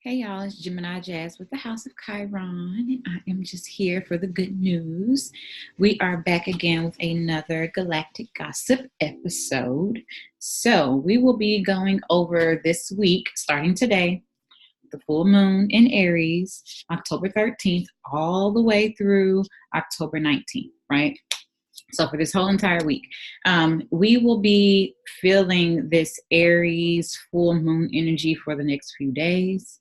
Hey y'all, it's Gemini Jazz with the House of Chiron, and I am just here for the good news. We are back again with another Galactic Gossip episode. So, we will be going over this week, starting today, the full moon in Aries, October 13th, all the way through October 19th, right? So for this whole entire week, we will be feeling this Aries full moon energy for the next few days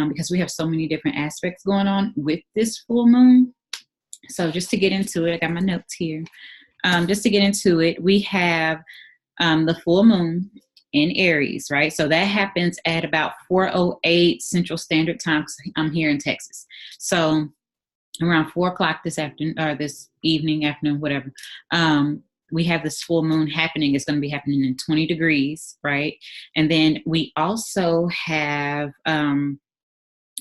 because we have so many different aspects going on with this full moon. So just to get into it, I got my notes here. Just to get into it, we have the full moon in Aries, right? So that happens at about 4:08 Central Standard Time. 'Cause I'm here in Texas. So around 4 o'clock this afternoon or this evening, afternoon, whatever, we have this full moon happening. It's going to be happening in 20 degrees, right? And then we also have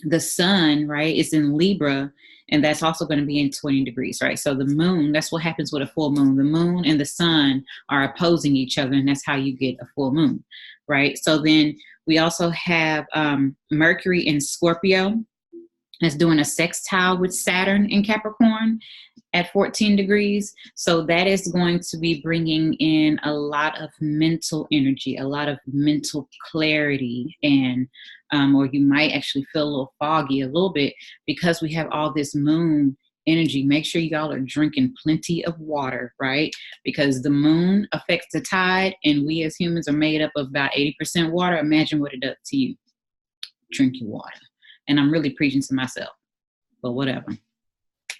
the sun, right, is in Libra, and that's also going to be in 20 degrees, right? So the moon, that's what happens with a full moon. The moon and the sun are opposing each other, and that's how you get a full moon, right? So then we also have Mercury in Scorpio. It's doing a sextile with Saturn in Capricorn at 14 degrees. So that is going to be bringing in a lot of mental energy, a lot of mental clarity, and or you might actually feel a little foggy a little bit because we have all this moon energy. Make sure y'all are drinking plenty of water, right? Because the moon affects the tide, and we as humans are made up of about 80% water. Imagine what it does to you. Drink your water. And I'm really preaching to myself, but whatever.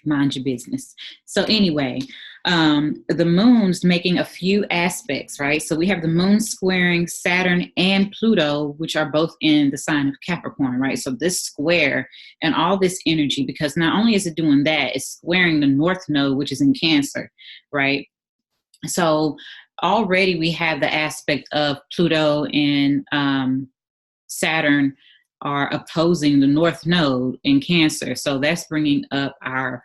Mind your business. So anyway, the moon's making a few aspects, right? So we have the moon squaring Saturn and Pluto, which are both in the sign of Capricorn, right? So this square and all this energy, because not only is it doing that, it's squaring the North Node, which is in Cancer, right? So already we have the aspect of Pluto and Saturn are opposing the North Node in Cancer. So that's bringing up our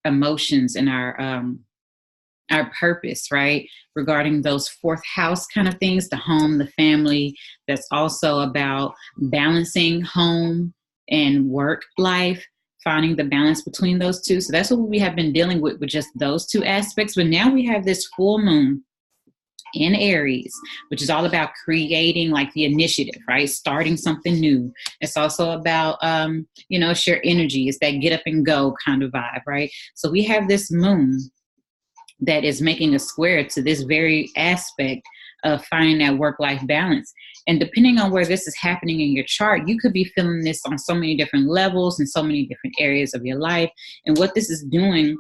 emotions and our purpose, right? Regarding those fourth house kind of things, the home, the family. That's also about balancing home and work life, finding the balance between those two. So that's what we have been dealing with just those two aspects. But now we have this full moon in Aries, which is all about creating like the initiative, right? Starting something new. It's also about, share energy. It's that get up and go kind of vibe, right? So we have this moon that is making a square to this very aspect of finding that work-life balance. And depending on where this is happening in your chart, you could be feeling this on so many different levels and so many different areas of your life. And what this is doing,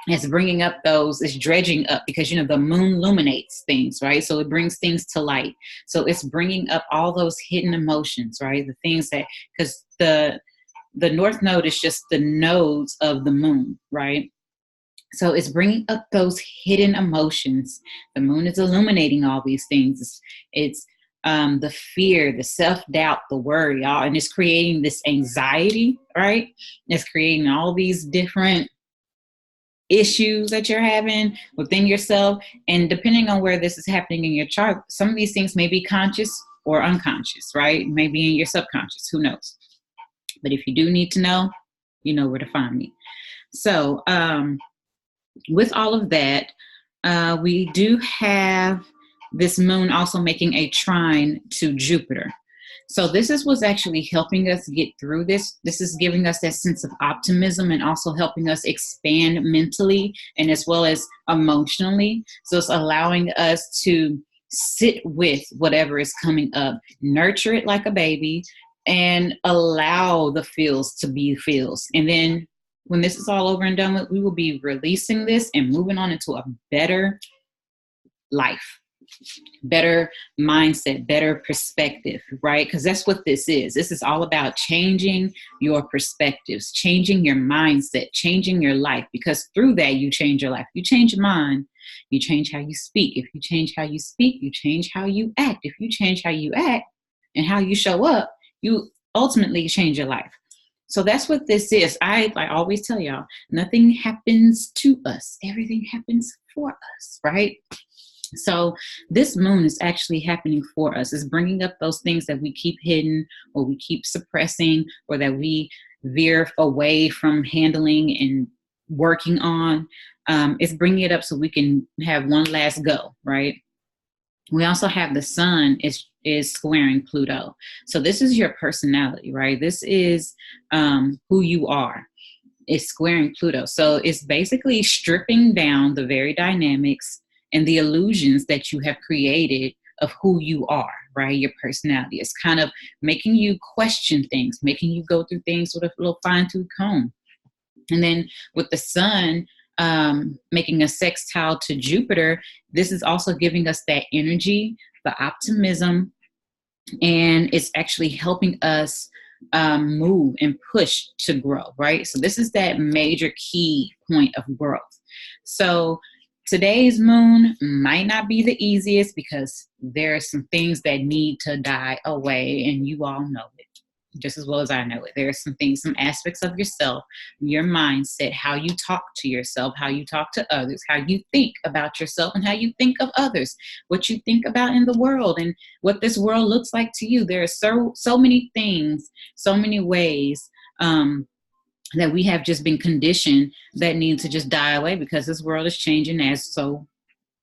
it's bringing up it's dredging up, because, the moon illuminates things, right? So it brings things to light. So it's bringing up all those hidden emotions, right? The things that, because the North Node is just the nodes of the moon, right? So it's bringing up those hidden emotions. The moon is illuminating all these things. It's the fear, the self-doubt, the worry, and it's creating this anxiety, right? It's creating all these different issues that you're having within yourself. And depending on where this is happening in your chart, some of these things may be conscious or unconscious, right? Maybe in your subconscious, who knows? But if you do need to know, you know where to find me. So with all of that, we do have this moon also making a trine to Jupiter. So this is what's actually helping us get through this. This is giving us that sense of optimism and also helping us expand mentally and as well as emotionally. So it's allowing us to sit with whatever is coming up, nurture it like a baby, and allow the feels to be feels. And then when this is all over and done with, we will be releasing this and moving on into a better life, better mindset, better perspective, right? Because that's what this is. This is all about changing your perspectives, changing your mindset, changing your life, because through that, you change your life. You change your mind, you change how you speak. If you change how you speak, you change how you act. If you change how you act and how you show up, you ultimately change your life. So that's what this is. I always tell y'all, nothing happens to us. Everything happens for us, right? So this moon is actually happening for us. It's bringing up those things that we keep hidden or we keep suppressing or that we veer away from handling and working on. It's bringing it up so we can have one last go, right? We also have the sun is squaring Pluto. So this is your personality, right? This is who you are. It's squaring Pluto. So it's basically stripping down the very dynamics and the illusions that you have created of who you are, right? Your personality. It's kind of making you question things, making you go through things with a little fine-tooth comb. And then with the sun making a sextile to Jupiter, this is also giving us that energy, the optimism, and it's actually helping us move and push to grow, right? So this is that major key point of growth. So today's moon might not be the easiest because there are some things that need to die away, and you all know it just as well as I know it. There are some things, some aspects of yourself, your mindset, how you talk to yourself, how you talk to others, how you think about yourself and how you think of others, what you think about in the world and what this world looks like to you. There are so many things, so many ways that we have just been conditioned that need to just die away because this world is changing as so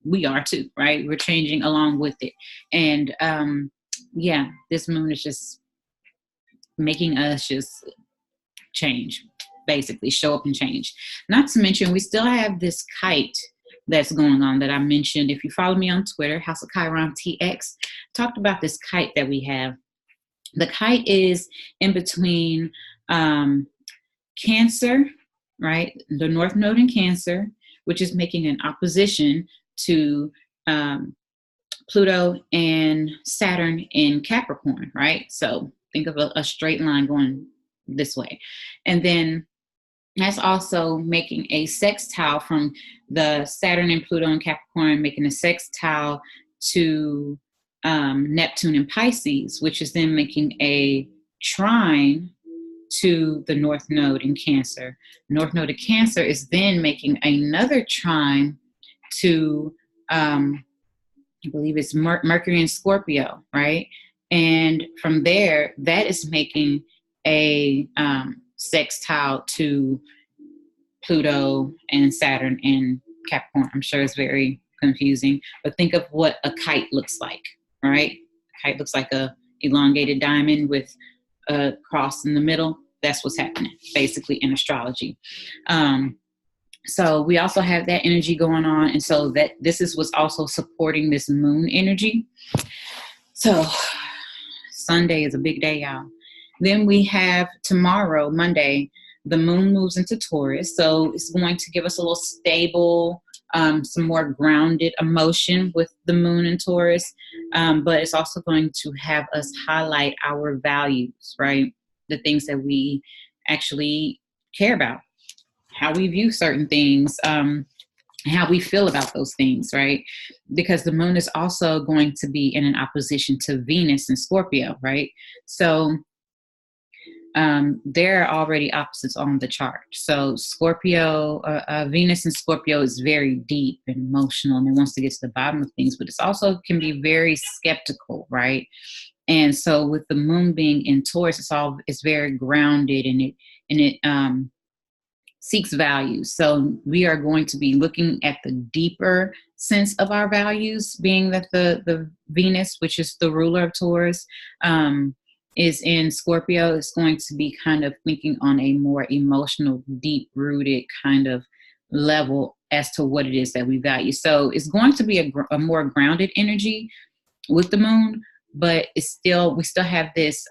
we are too, right? We're changing along with it. And yeah, this moon is just making us just change, basically show up and change. Not to mention, we still have this kite that's going on that I mentioned. If you follow me on Twitter, HouseofChiron TX, talked about this kite that we have. The kite is in between Cancer, right? The North Node in Cancer, which is making an opposition to Pluto and Saturn in Capricorn, right? So think of a straight line going this way. And then that's also making a sextile from the Saturn and Pluto and Capricorn, making a sextile to Neptune and Pisces, which is then making a trine to the North Node in Cancer. North Node of Cancer is then making another trine to, I believe it's Mercury and Scorpio, right? And from there, that is making a sextile to Pluto and Saturn and Capricorn. I'm sure it's very confusing, but think of what a kite looks like, right? A kite looks like a elongated diamond with a cross in the middle. That's what's happening, basically, in astrology. So we also have that energy going on. And so that this is what's also supporting this moon energy. So Sunday is a big day, y'all. Then we have tomorrow, Monday, the moon moves into Taurus. So it's going to give us a little stable, some more grounded emotion with the moon in Taurus. But it's also going to have us highlight our values, right? The things that we actually care about, how we view certain things, how we feel about those things, right? Because the moon is also going to be in an opposition to Venus and Scorpio, right? So there are already opposites on the chart. So Scorpio, Venus and Scorpio is very deep and emotional and it wants to get to the bottom of things, but it's also can be very skeptical, right? And so with the moon being in Taurus, it's very grounded and it seeks values. So we are going to be looking at the deeper sense of our values, being that the Venus, which is the ruler of Taurus, is in Scorpio. It's going to be kind of thinking on a more emotional, deep-rooted kind of level as to what it is that we value. So it's going to be a more grounded energy with the moon, but we still have this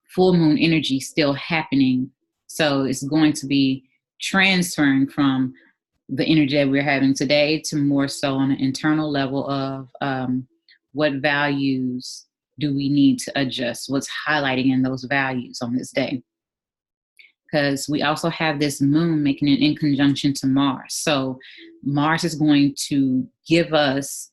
full moon energy still happening. So it's going to be transferring from the energy that we're having today to more so on an internal level of what values do we need to adjust, what's highlighting in those values on this day. Because we also have this moon making it in conjunction to Mars. So Mars is going to give us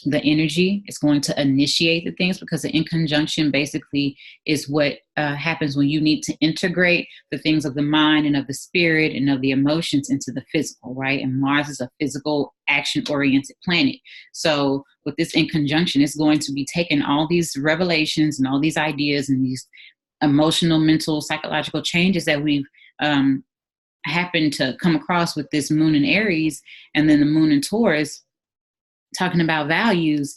the energy. It's going to initiate the things, because the in conjunction basically is what happens when you need to integrate the things of the mind and of the spirit and of the emotions into the physical, right? And Mars is a physical, action-oriented planet. So with this in conjunction, it's going to be taking all these revelations and all these ideas and these emotional, mental, psychological changes that we've happened to come across with this moon in Aries and then the moon in Taurus, talking about values.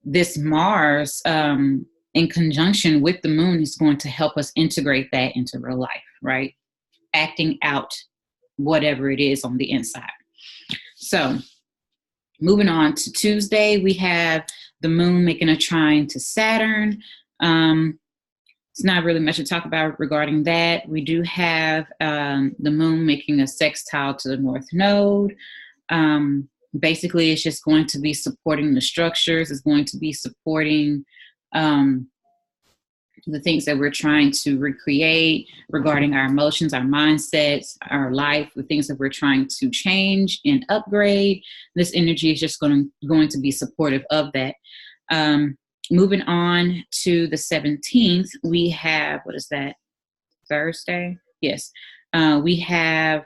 This Mars in conjunction with the moon is going to help us integrate that into real life, right? Acting out whatever it is on the inside. So moving on to Tuesday, we have the moon making a trine to Saturn. It's not really much to talk about regarding that. We do have the moon making a sextile to the North Node. Basically, it's just going to be supporting the structures. It's going to be supporting the things that we're trying to recreate regarding our emotions, our mindsets, our life, the things that we're trying to change and upgrade. This energy is just going to be supportive of that. Moving on to the 17th, we have, what is that? Thursday? Yes. We have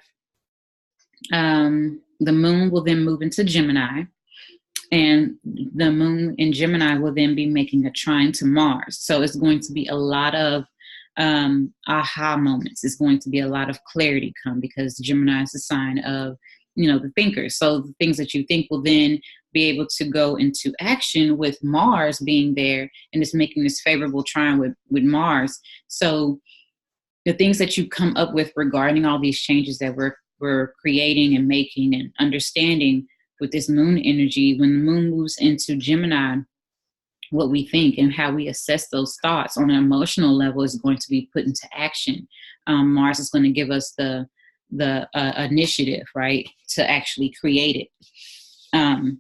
the moon will then move into Gemini, and the moon in Gemini will then be making a trine to Mars. So it's going to be a lot of aha moments. It's going to be a lot of clarity come, because Gemini is a sign of, the thinkers. So the things that you think will then be able to go into action with Mars being there, and it's making this favorable trine with Mars. So the things that you come up with regarding all these changes that we're creating and making and understanding with this moon energy, when the moon moves into Gemini, what we think and how we assess those thoughts on an emotional level is going to be put into action. Mars is going to give us the initiative, right, to actually create it.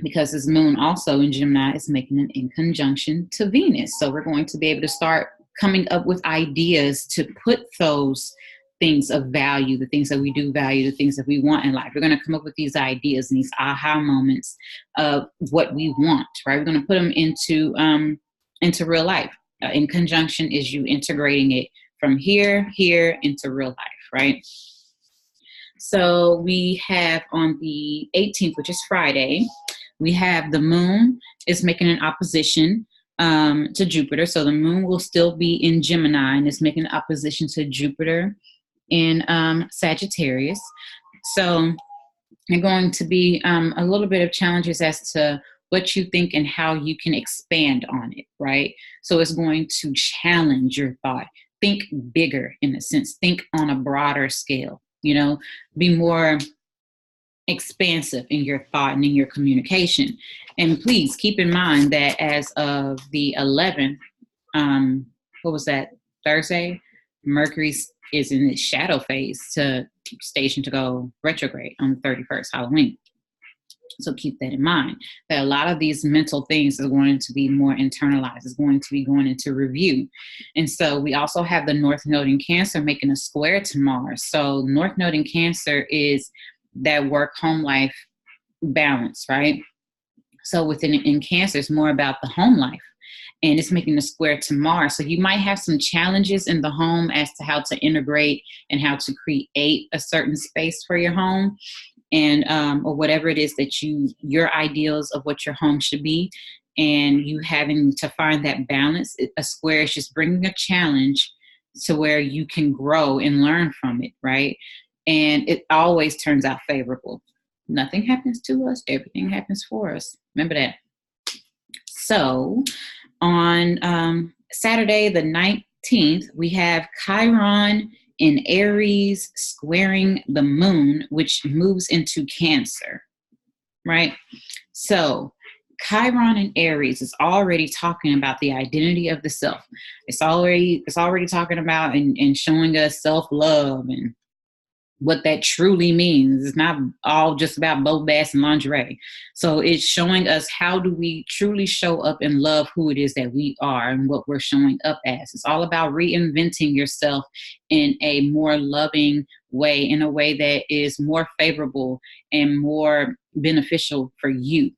Because this moon also in Gemini is making an in conjunction to Venus. So we're going to be able to start coming up with ideas to put those things of value, the things that we do value, the things that we want in life. We're going to come up with these ideas and these aha moments of what we want, right? We're going to put them into real life. In conjunction is you integrating it from here into real life, right? So we have on the 18th, which is Friday, we have the moon is making an opposition to Jupiter. So the moon will still be in Gemini and is making an opposition to Jupiter in Sagittarius. So there are going to be a little bit of challenges as to what you think and how you can expand on it, right? So it's going to challenge your thought. Think bigger, in a sense. Think on a broader scale, be more expansive in your thought and in your communication. And please keep in mind that as of the 11th, what was that, Thursday, Mercury is in its shadow phase to station to go retrograde on the 31st, Halloween. So keep that in mind, that a lot of these mental things are going to be more internalized. It's going to be going into review. And so we also have the North Node in Cancer making a square to Mars. So North Node in Cancer is that work-home life balance, right? So in Cancer, it's more about the home life. And it's making a square to Mars. So you might have some challenges in the home as to how to integrate and how to create a certain space for your home, and or whatever it is that your ideals of what your home should be, and you having to find that balance. A square is just bringing a challenge to where you can grow and learn from it, right? And it always turns out favorable. Nothing happens to us, everything happens for us. Remember that. So on Saturday, the 19th, we have Chiron in Aries squaring the moon, which moves into Cancer, right? So Chiron in Aries is already talking about the identity of the self. It's already talking about and showing us self-love and what that truly means. It's not all just about bow bass and lingerie. So it's showing us how do we truly show up and love who it is that we are and what we're showing up as. It's all about reinventing yourself in a more loving way, in a way that is more favorable and more beneficial for you.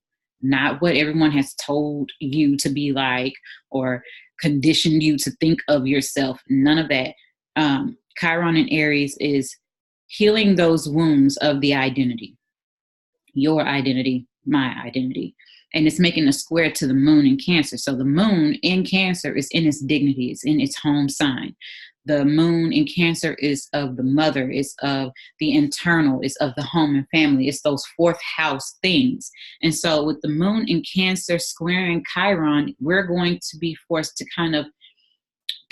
not what everyone has told you to be like or conditioned you to think of yourself. None of that. Chiron in Aries is healing those wounds of the identity, your identity, my identity. And it's making a square to the moon in Cancer. So the moon in Cancer is in its dignity, it's in its home sign. The moon in Cancer is of the mother, it's of the internal, it's of the home and family, it's those fourth house things. And so with the moon in Cancer squaring Chiron, we're going to be forced to kind of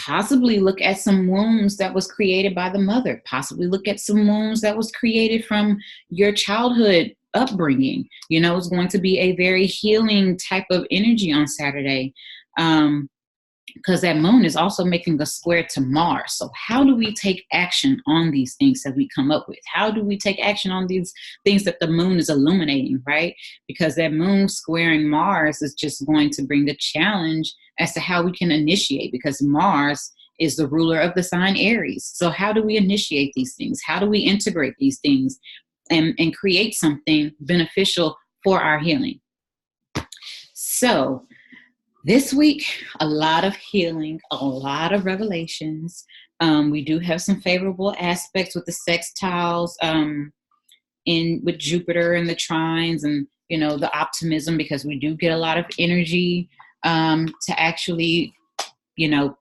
possibly look at some wounds that was created by the mother, possibly look at some wounds that was created from your childhood upbringing. It's going to be a very healing type of energy on Saturday. Because that moon is also making a square to Mars. So how do we take action on these things that we come up with? How do we take action on these things that the moon is illuminating, right? Because that moon squaring Mars is just going to bring the challenge as to how we can initiate, because Mars is the ruler of the sign Aries. So how do we initiate these things? How do we integrate these things and create something beneficial for our healing? So this week, a lot of healing, a lot of revelations. We do have some favorable aspects with the sextiles with Jupiter and the trines and, the optimism, because we do get a lot of energy to actually,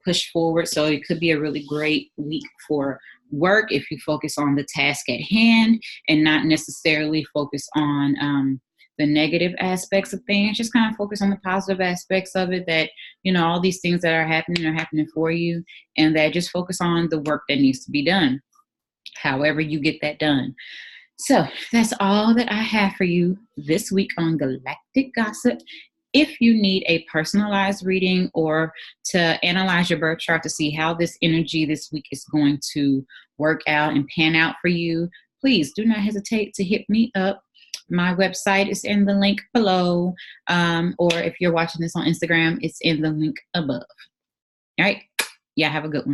push forward. So it could be a really great week for work if you focus on the task at hand and not necessarily focus on the negative aspects of things. Just kind of focus on the positive aspects of it, that, all these things that are happening for you, and that just focus on the work that needs to be done, however you get that done. So that's all that I have for you this week on Galactic Gossip. If you need a personalized reading or to analyze your birth chart to see how this energy this week is going to work out and pan out for you, please do not hesitate to hit me up. My website is in the link below, or if you're watching this on Instagram, it's in the link above. All right. Yeah, have a good one.